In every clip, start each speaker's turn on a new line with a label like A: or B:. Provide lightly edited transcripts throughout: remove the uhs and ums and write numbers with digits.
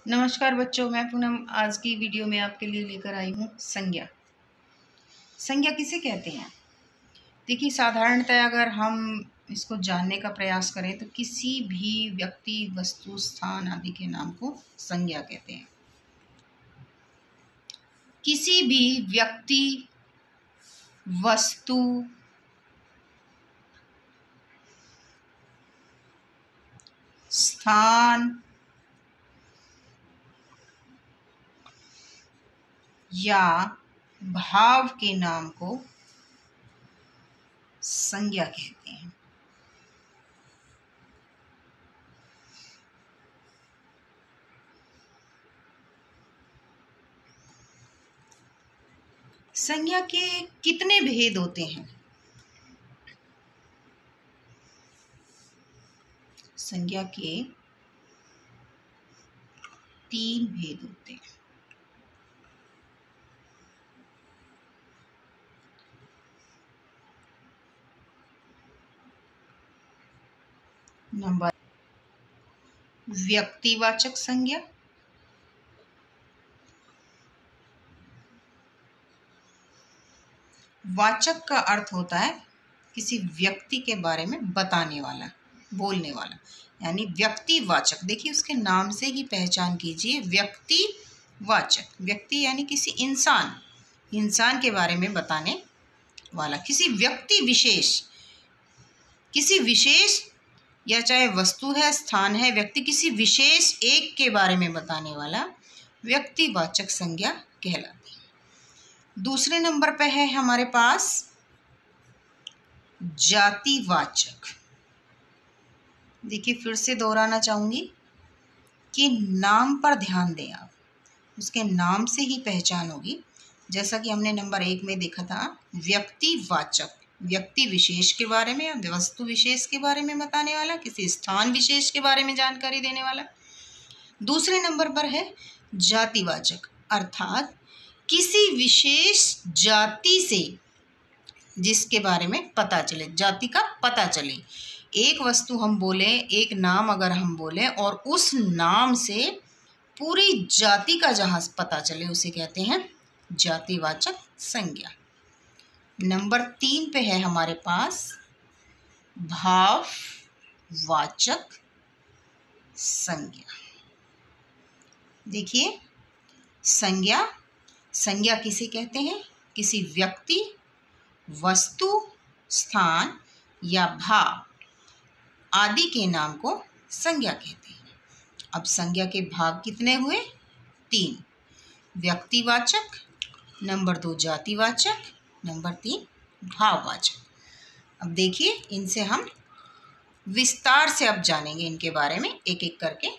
A: नमस्कार बच्चों, मैं पूनम आज की वीडियो में आपके लिए लेकर आई हूँ संज्ञा। संज्ञा किसे कहते हैं? देखिए, साधारणतः अगर हम इसको जानने का प्रयास करें तो किसी भी व्यक्ति, वस्तु, स्थान आदि के नाम को संज्ञा कहते हैं। किसी भी व्यक्ति, वस्तु, स्थान या भाव के नाम को संज्ञा कहते हैं। संज्ञा के कितने भेद होते हैं? संज्ञा के 3 भेद होते हैं। नंबर व्यक्तिवाचक संज्ञा, वाचक का अर्थ होता है किसी व्यक्ति के बारे में बताने वाला, बोलने वाला, यानी व्यक्तिवाचक। देखिए, उसके नाम से ही पहचान कीजिए, व्यक्तिवाचक। व्यक्ति यानी किसी इंसान के बारे में बताने वाला, किसी व्यक्ति विशेष, किसी विशेष या चाहे वस्तु है, स्थान है, व्यक्ति, किसी विशेष एक के बारे में बताने वाला व्यक्तिवाचक संज्ञा कहलाती है। दूसरे नंबर पे है हमारे पास जातिवाचक। देखिए, फिर से दोहराना चाहूंगी कि नाम पर ध्यान दें आप, उसके नाम से ही पहचान होगी। जैसा कि हमने नंबर 1 में देखा था, व्यक्तिवाचक, व्यक्ति विशेष के बारे में या वस्तु विशेष के बारे में बताने वाला, किसी स्थान विशेष के बारे में जानकारी देने वाला। दूसरे नंबर पर है जातिवाचक, अर्थात किसी विशेष जाति से जिसके बारे में पता चले, जाति का पता चले। एक वस्तु हम बोले, एक नाम अगर हम बोले और उस नाम से पूरी जाति का जहाँ पता चले, उसे कहते हैं जातिवाचक संज्ञा। नंबर 3 पे है हमारे पास भाववाचक संज्ञा। देखिए, संज्ञा किसे कहते हैं? किसी व्यक्ति, वस्तु, स्थान या भाव आदि के नाम को संज्ञा कहते हैं। अब संज्ञा के भाग कितने हुए? 3। व्यक्तिवाचक, नंबर 2 जातिवाचक, नंबर 3 भाववाचक। अब देखिए, इनसे हम विस्तार से अब जानेंगे इनके बारे में एक एक करके।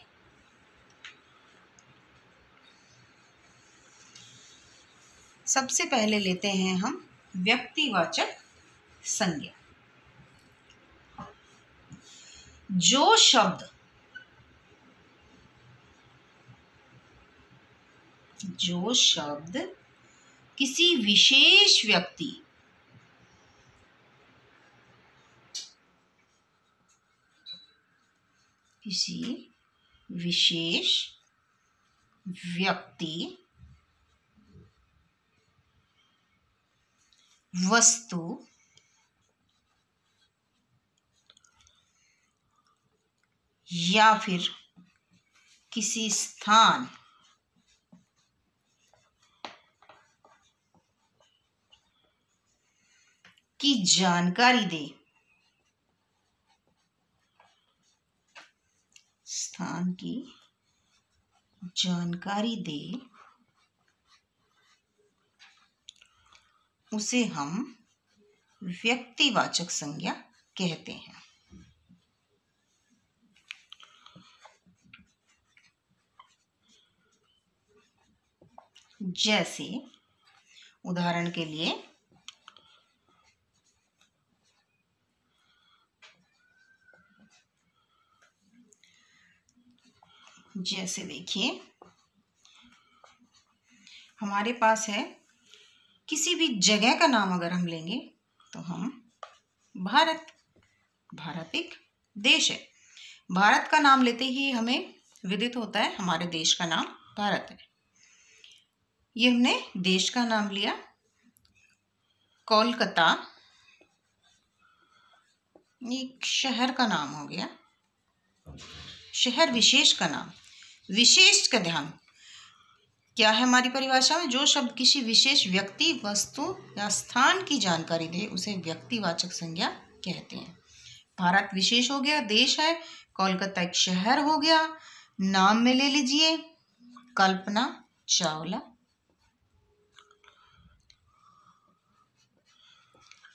A: सबसे पहले लेते हैं हम व्यक्तिवाचक संज्ञा। जो शब्द किसी विशेष व्यक्ति, वस्तु, या फिर किसी स्थान की जानकारी दे, स्थान की जानकारी दे, उसे हम व्यक्तिवाचक संज्ञा कहते हैं। जैसे उदाहरण के लिए, जैसे देखिए, हमारे पास है किसी भी जगह का नाम अगर हम लेंगे तो हम भारत एक देश है। भारत का नाम लेते ही हमें विदित होता है, हमारे देश का नाम भारत है। ये हमने देश का नाम लिया। कोलकाता एक शहर का नाम हो गया, शहर विशेष का नाम। विशेष का ध्यान क्या है हमारी परिभाषा में? जो शब्द किसी विशेष व्यक्ति, वस्तु या स्थान की जानकारी दे उसे व्यक्तिवाचक संज्ञा कहते हैं। भारत विशेष हो गया, देश है। कोलकाता एक शहर हो गया। नाम में ले लीजिए कल्पना चावला।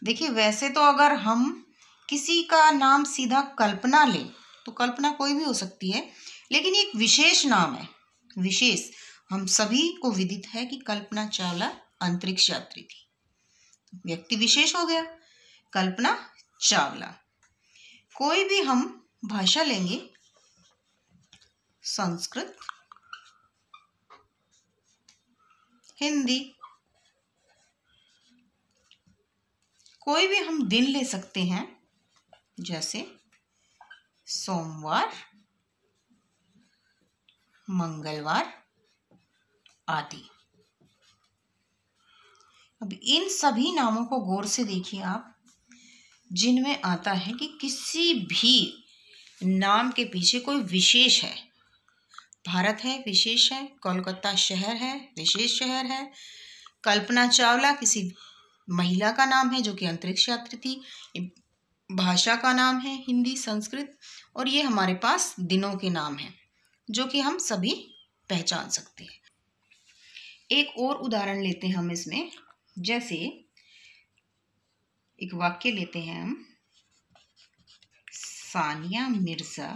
A: देखिए, वैसे तो अगर हम किसी का नाम सीधा कल्पना लें तो कल्पना कोई भी हो सकती है, लेकिन एक विशेष नाम है, विशेष। हम सभी को विदित है कि कल्पना चावला अंतरिक्ष यात्री थी। व्यक्ति विशेष हो गया कल्पना चावला। कोई भी हम भाषा लेंगे, संस्कृत, हिंदी, कोई भी हम दिन ले सकते हैं, जैसे सोमवार, मंगलवार आदि। अब इन सभी नामों को गौर से देखिए आप, जिनमें आता है कि किसी भी नाम के पीछे कोई विशेष है। भारत है, विशेष है। कोलकाता शहर है, विशेष शहर है। कल्पना चावला किसी महिला का नाम है जो कि अंतरिक्ष यात्री थी। भाषा का नाम है हिंदी, संस्कृत। और ये हमारे पास दिनों के नाम हैं जो कि हम सभी पहचान सकते हैं। एक और उदाहरण लेते हैं हम इसमें, जैसे एक वाक्य लेते हैं हम, सानिया मिर्जा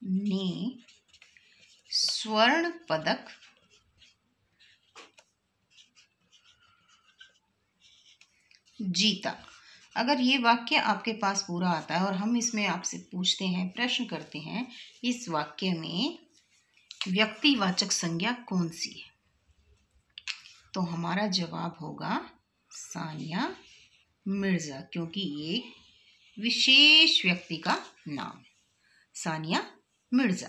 A: ने स्वर्ण पदक जीता। अगर ये वाक्य आपके पास पूरा आता है और हम इसमें आपसे पूछते हैं, प्रश्न करते हैं, इस वाक्य में व्यक्तिवाचक संज्ञा कौन सी है, तो हमारा जवाब होगा सानिया मिर्जा, क्योंकि ये विशेष व्यक्ति का नाम है, सानिया मिर्जा।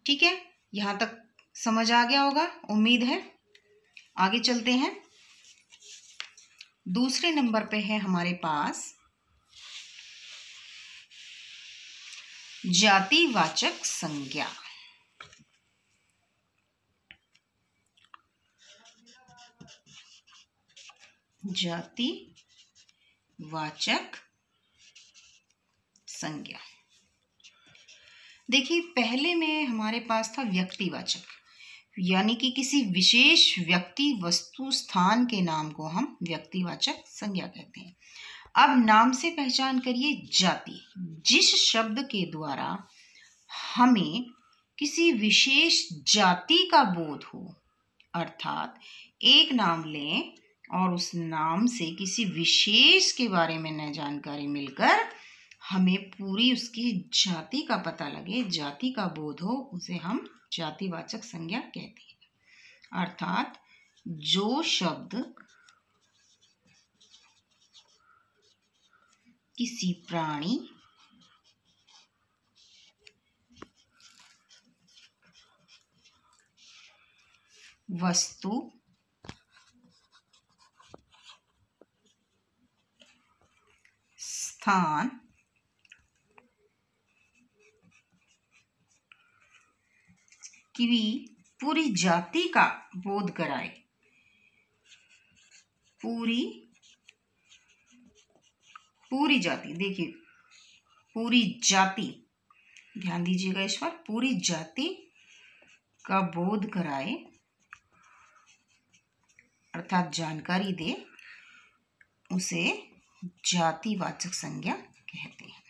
A: ठीक है, यहां तक समझ आ गया होगा, उम्मीद है। आगे चलते हैं। दूसरे नंबर पे है हमारे पास जातिवाचक संज्ञा। जातिवाचक संज्ञा। देखिए, पहले में हमारे पास था व्यक्तिवाचक, यानी कि किसी विशेष व्यक्ति, वस्तु, स्थान के नाम को हम व्यक्तिवाचक संज्ञा कहते हैं। अब नाम से पहचान करिए जाति। जिस शब्द के द्वारा हमें किसी विशेष जाति का बोध हो, अर्थात एक नाम लें और उस नाम से किसी विशेष के बारे में नई जानकारी मिलकर हमें पूरी उसकी जाति का पता लगे, जाति का बोध हो, उसे हम जातिवाचक संज्ञा कहते हैं। अर्थात जो शब्द किसी प्राणी, वस्तु, स्थान, की पूरी जाति का बोध कराए, पूरी जाति, देखिए पूरी जाति, ध्यान दीजिएगा इस पर, पूरी जाति का बोध कराए अर्थात जानकारी दे, उसे जातिवाचक संज्ञा कहते हैं।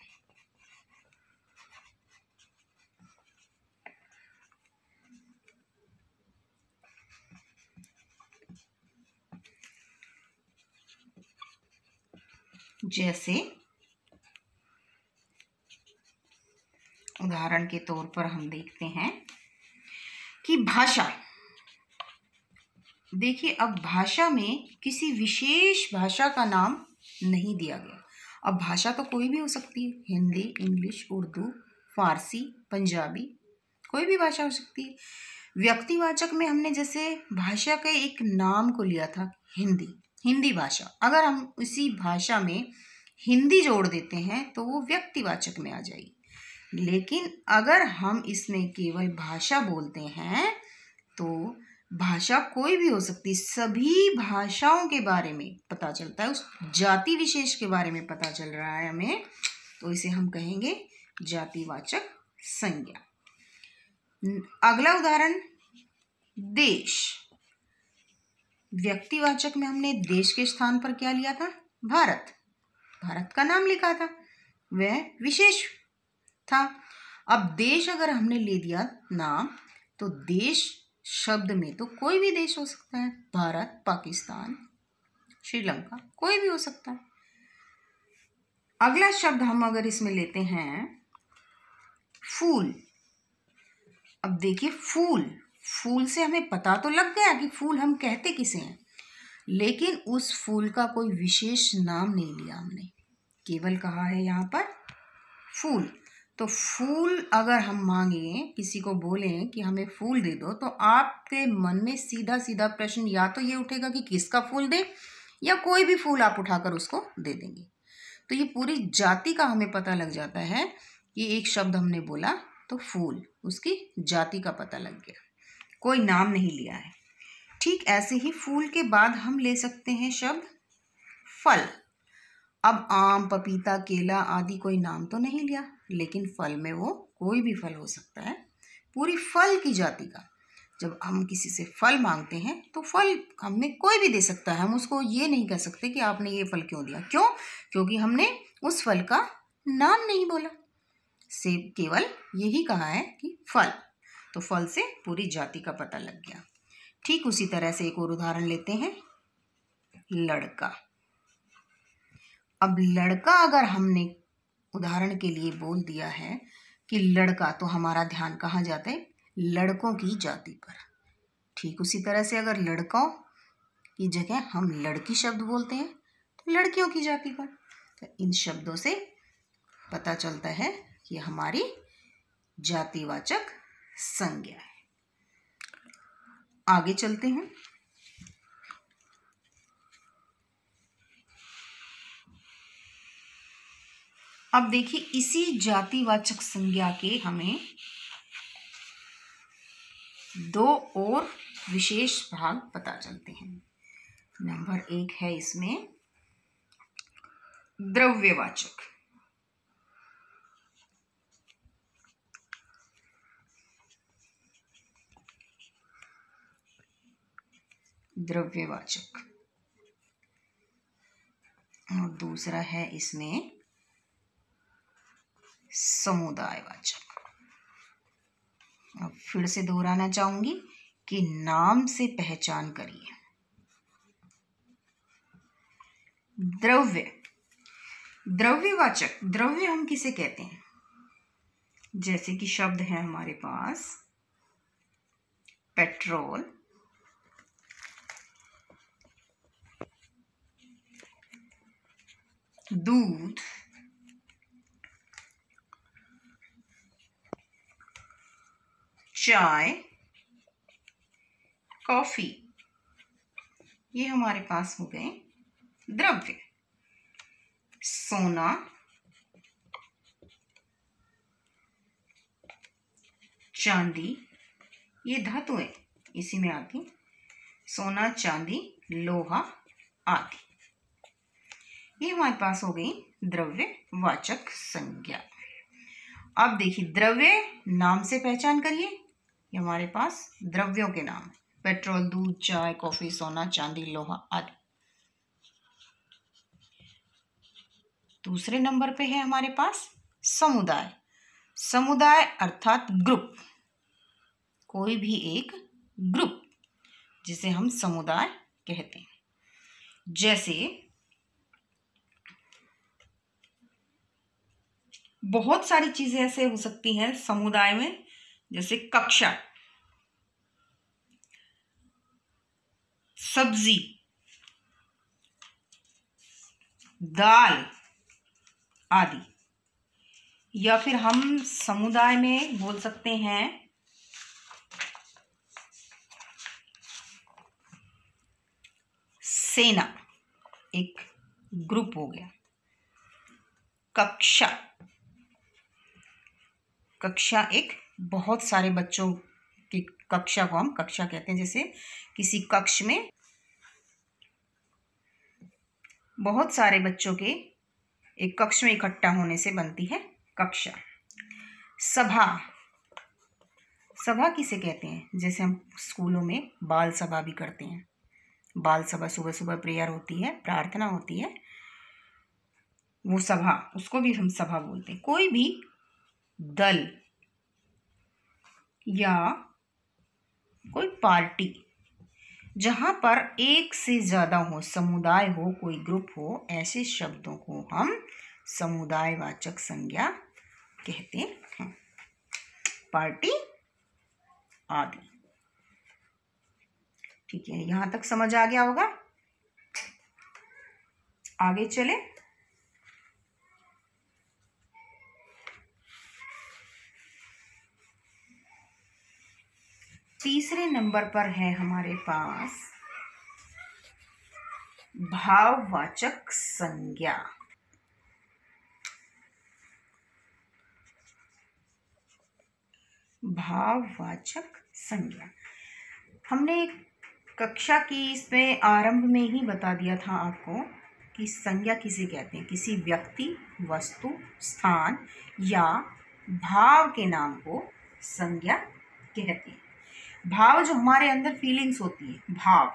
A: जैसे उदाहरण के तौर पर हम देखते हैं कि भाषा, देखिए, अब भाषा में किसी विशेष भाषा का नाम नहीं दिया गया। अब भाषा तो कोई भी हो सकती है, हिंदी, इंग्लिश, उर्दू, फारसी, पंजाबी, कोई भी भाषा हो सकती है। व्यक्तिवाचक में हमने जैसे भाषा के एक नाम को लिया था, हिंदी, हिंदी भाषा। अगर हम उसी भाषा में हिंदी जोड़ देते हैं तो वो व्यक्तिवाचक में आ जाएगी। लेकिन अगर हम इसमें केवल भाषा बोलते हैं तो भाषा कोई भी हो सकती है, सभी भाषाओं के बारे में पता चलता है, उस जाति विशेष के बारे में पता चल रहा है हमें, तो इसे हम कहेंगे जातिवाचक संज्ञा। अगला उदाहरण, देश। व्यक्तिवाचक में हमने देश के स्थान पर क्या लिया था? भारत। भारत का नाम लिखा था, वह विशेष था। अब देश अगर हमने ले दिया नाम तो देश शब्द में तो कोई भी देश हो सकता है, भारत, पाकिस्तान, श्रीलंका, कोई भी हो सकता है। अगला शब्द हम अगर इसमें लेते हैं फूल। अब देखिए, फूल, फूल से हमें पता तो लग गया कि फूल हम कहते किसे हैं, लेकिन उस फूल का कोई विशेष नाम नहीं लिया हमने, केवल कहा है यहाँ पर फूल। तो फूल अगर हम मांगे, किसी को बोलें कि हमें फूल दे दो, तो आपके मन में सीधा सीधा प्रश्न या तो ये उठेगा कि किसका फूल दे, या कोई भी फूल आप उठाकर उसको दे देंगे। तो ये पूरी जाति का हमें पता लग जाता है कि एक शब्द हमने बोला तो फूल, उसकी जाति का पता लग गया, कोई नाम नहीं लिया है। ठीक ऐसे ही फूल के बाद हम ले सकते हैं शब्द फल। अब आम, पपीता, केला आदि कोई नाम तो नहीं लिया, लेकिन फल में वो कोई भी फल हो सकता है, पूरी फल की जाति का। जब हम किसी से फल मांगते हैं तो फल हमें कोई भी दे सकता है, हम उसको ये नहीं कह सकते कि आपने ये फल क्यों दिया। क्यों? क्योंकि हमने उस फल का नाम नहीं बोला, सिर्फ केवल यही कहा है कि फल। तो फल से पूरी जाति का पता लग गया। ठीक उसी तरह से एक और उदाहरण लेते हैं, लड़का। अब लड़का अगर हमने उदाहरण के लिए बोल दिया है कि लड़का, तो हमारा ध्यान कहाँ जाता है? लड़कों की जाति पर। ठीक उसी तरह से अगर लड़कों की जगह हम लड़की शब्द बोलते हैं तो लड़कियों की जाति पर। तो इन शब्दों से पता चलता है कि हमारी जातिवाचक संज्ञा है। आगे चलते हैं। अब देखिए, इसी जातिवाचक संज्ञा के हमें दो और विशेष भाग पता चलते हैं। नंबर 1 है इसमें द्रव्यवाचक। द्रव्यवाचक और दूसरा है इसमें समुदायवाचक। अब फिर से दोहराना चाहूंगी कि नाम से पहचान करिए। द्रव्य, द्रव्यवाचक, द्रव्य हम किसे कहते हैं? जैसे कि शब्द है हमारे पास पेट्रोल, दूध, चाय, कॉफी, ये हमारे पास हो गए द्रव्य। सोना, चांदी, ये धातुएं इसी में आती, सोना, चांदी, लोहा आदि, ये हमारे पास हो गई द्रव्यवाचक संज्ञा। अब देखिए, द्रव्य नाम से पहचान करिए, ये हमारे पास द्रव्यों के नाम, पेट्रोल, दूध, चाय, कॉफी, सोना, चांदी, लोहा आदि। दूसरे नंबर पे है हमारे पास समुदाय। समुदाय अर्थात ग्रुप, कोई भी एक ग्रुप जिसे हम समुदाय कहते हैं। जैसे बहुत सारी चीजें ऐसे हो सकती हैं समुदाय में, जैसे कक्षा, सब्जी, दाल आदि। या फिर हम समुदाय में बोल सकते हैं सेना, एक ग्रुप हो गया। कक्षा, कक्षा एक बहुत सारे बच्चों की कक्षा को हम कक्षा कहते हैं। जैसे किसी कक्ष में बहुत सारे बच्चों के एक कक्ष में इकट्ठा होने से बनती है कक्षा। सभा, सभा किसे कहते हैं? जैसे हम स्कूलों में बाल सभा भी करते हैं। बाल सभा, सुबह सुबह प्रेयर होती है, प्रार्थना होती है, वो सभा, उसको भी हम सभा बोलते हैं। कोई भी दल या कोई पार्टी जहां पर एक से ज्यादा हो, समुदाय हो, कोई ग्रुप हो, ऐसे शब्दों को हम समुदायवाचक संज्ञा कहते हैं। पार्टी आदि। ठीक है, यहां तक समझ आ गया होगा। आगे चले। तीसरे नंबर पर है हमारे पास भाववाचक संज्ञा। भाववाचक संज्ञा हमने कक्षा की इसमें आरंभ में ही बता दिया था आपको कि संज्ञा किसे कहते हैं। किसी व्यक्ति, वस्तु, स्थान या भाव के नाम को संज्ञा कहते हैं। भाव जो हमारे अंदर फीलिंग्स होती है, भाव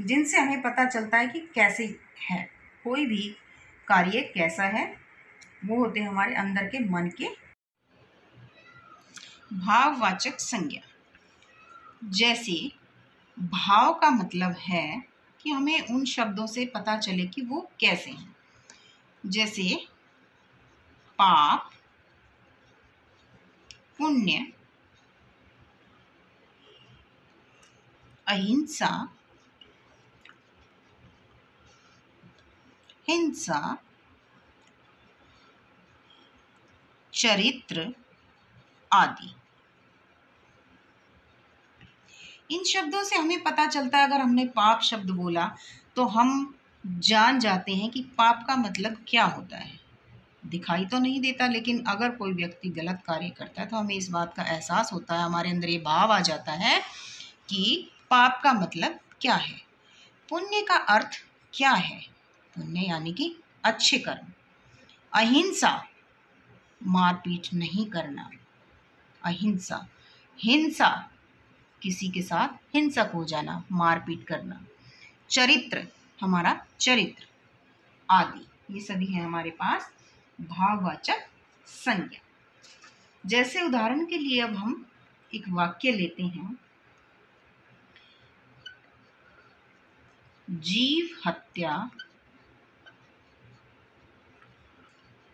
A: जिनसे हमें पता चलता है कि कैसे है, कोई भी कार्य कैसा है, वो होते हैं हमारे अंदर के मन के भाववाचक संज्ञा। जैसे भाव का मतलब है कि हमें उन शब्दों से पता चले कि वो कैसे हैं। जैसे पाप, पुण्य, अहिंसा, हिंसा, चरित्र आदि। इन शब्दों से हमें पता चलता है, अगर हमने पाप शब्द बोला तो हम जान जाते हैं कि पाप का मतलब क्या होता है। दिखाई तो नहीं देता, लेकिन अगर कोई व्यक्ति गलत कार्य करता है तो हमें इस बात का एहसास होता है, हमारे अंदर ये भाव आ जाता है कि पाप का मतलब क्या है। पुण्य का अर्थ क्या है? पुण्य यानी कि अच्छे कर्म। अहिंसा, मारपीट नहीं करना, अहिंसा। हिंसा, किसी के साथ हिंसक हो जाना, मारपीट करना। चरित्र, हमारा चरित्र आदि। ये सभी है हमारे पास भाववाचक संज्ञा। जैसे उदाहरण के लिए अब हम एक वाक्य लेते हैं। जीव हत्या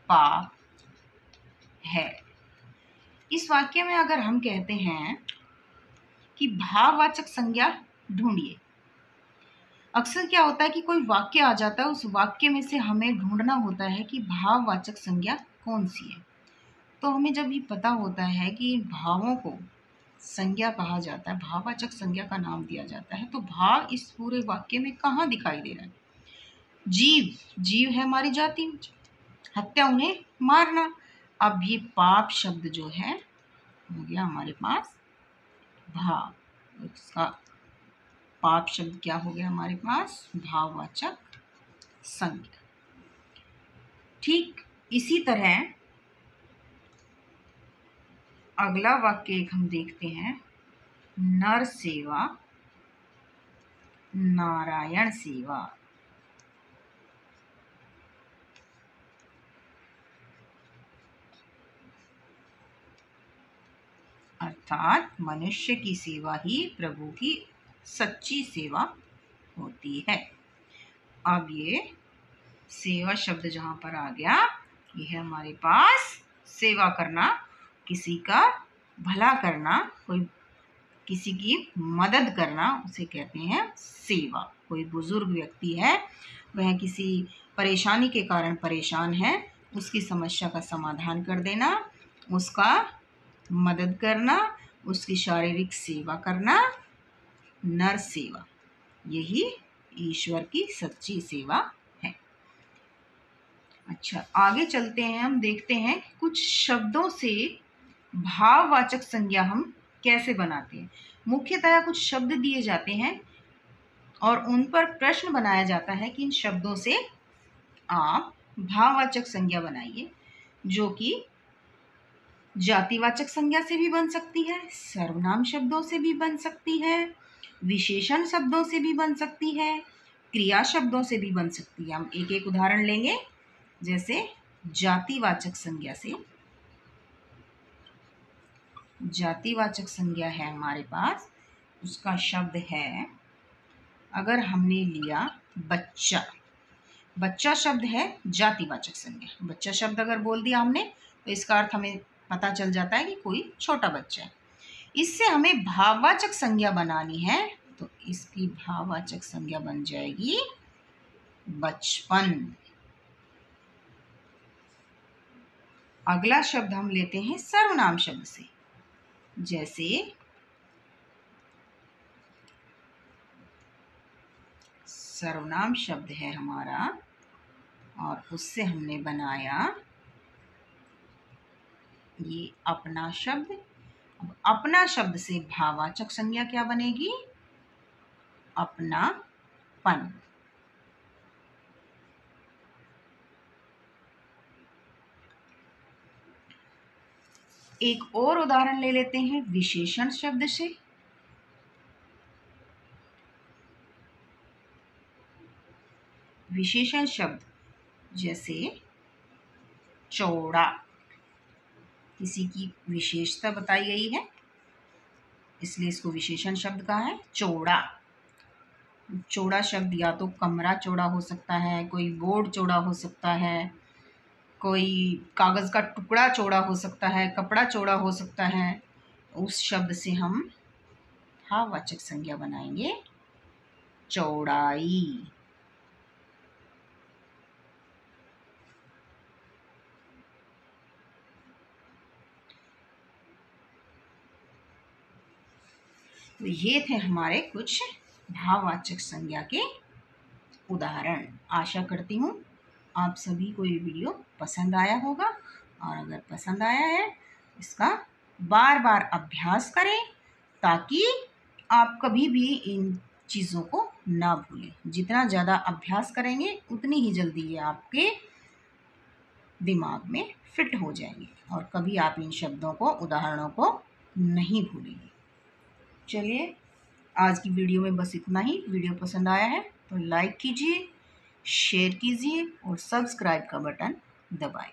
A: पाप है। इस वाक्य में अगर हम कहते हैं कि भाववाचक संज्ञा ढूंढिए, अक्सर क्या होता है कि कोई वाक्य आ जाता है, उस वाक्य में से हमें ढूंढना होता है कि भाववाचक संज्ञा कौन सी है। तो हमें जब ये पता होता है कि भावों को संज्ञा कहा जाता है, भाववाचक संज्ञा का नाम दिया जाता है, तो भाव इस पूरे वाक्य में कहाँ दिखाई दे रहा है? जीव, जीव है हमारी जाति में, हत्या उन्हें मारना। अब ये पाप शब्द जो है हो गया हमारे पास भाव, इसका पाप शब्द क्या हो गया हमारे पास? भाववाचक संज्ञा। ठीक इसी तरह अगला वाक्य एक हम देखते हैं। नर सेवा नारायण सेवा। अर्थात मनुष्य की सेवा ही प्रभु की सच्ची सेवा होती है। अब ये सेवा शब्द जहां पर आ गया, ये है हमारे पास सेवा करना, किसी का भला करना, कोई किसी की मदद करना उसे कहते हैं सेवा। कोई बुजुर्ग व्यक्ति है, वह किसी परेशानी के कारण परेशान है, उसकी समस्या का समाधान कर देना, उसका मदद करना, उसकी शारीरिक सेवा करना, नर सेवा, यही ईश्वर की सच्ची सेवा है। अच्छा, आगे चलते हैं, हम देखते हैं कुछ शब्दों से भाववाचक संज्ञा हम कैसे बनाते हैं। मुख्यतः कुछ शब्द दिए जाते हैं और उन पर प्रश्न बनाया जाता है कि इन शब्दों से आप भाववाचक संज्ञा बनाइए, जो कि जातिवाचक संज्ञा से भी बन सकती है, सर्वनाम शब्दों से भी बन सकती है, विशेषण शब्दों से भी बन सकती है, क्रिया शब्दों से भी बन सकती है। हम एक एक उदाहरण लेंगे। जैसे जातिवाचक संज्ञा से, जातिवाचक संज्ञा है हमारे पास, उसका शब्द है, अगर हमने लिया बच्चा, बच्चा शब्द है जातिवाचक संज्ञा। बच्चा शब्द अगर बोल दिया हमने तो इसका अर्थ हमें पता चल जाता है कि कोई छोटा बच्चा है। इससे हमें भाववाचक संज्ञा बनानी है, तो इसकी भाववाचक संज्ञा बन जाएगी बचपन। अगला शब्द हम लेते हैं सर्वनाम शब्द से। जैसे सर्वनाम शब्द है हमारा और उससे हमने बनाया ये अपना शब्द। अब अपना शब्द से भाववाचक संज्ञा क्या बनेगी? अपनापन। एक और उदाहरण ले लेते हैं विशेषण शब्द से। विशेषण शब्द जैसे चौड़ा, किसी की विशेषता बताई गई है इसलिए इसको विशेषण शब्द कहा है। चौड़ा, चौड़ा शब्द या तो कमरा चौड़ा हो सकता है, कोई बोर्ड चौड़ा हो सकता है, कोई कागज़ का टुकड़ा चौड़ा हो सकता है, कपड़ा चौड़ा हो सकता है। उस शब्द से हम भाववाचक संज्ञा बनाएंगे चौड़ाई। तो ये थे हमारे कुछ भाववाचक संज्ञा के उदाहरण। आशा करती हूँ आप सभी को ये वीडियो पसंद आया होगा, और अगर पसंद आया है इसका बार बार अभ्यास करें ताकि आप कभी भी इन चीज़ों को ना भूलें। जितना ज़्यादा अभ्यास करेंगे उतनी ही जल्दी ये आपके दिमाग में फिट हो जाएंगे और कभी आप इन शब्दों को, उदाहरणों को नहीं भूलेंगे। चलिए, आज की वीडियो में बस इतना ही। वीडियो पसंद आया है तो लाइक कीजिए, शेयर कीजिए और सब्सक्राइब का बटन दबाएं।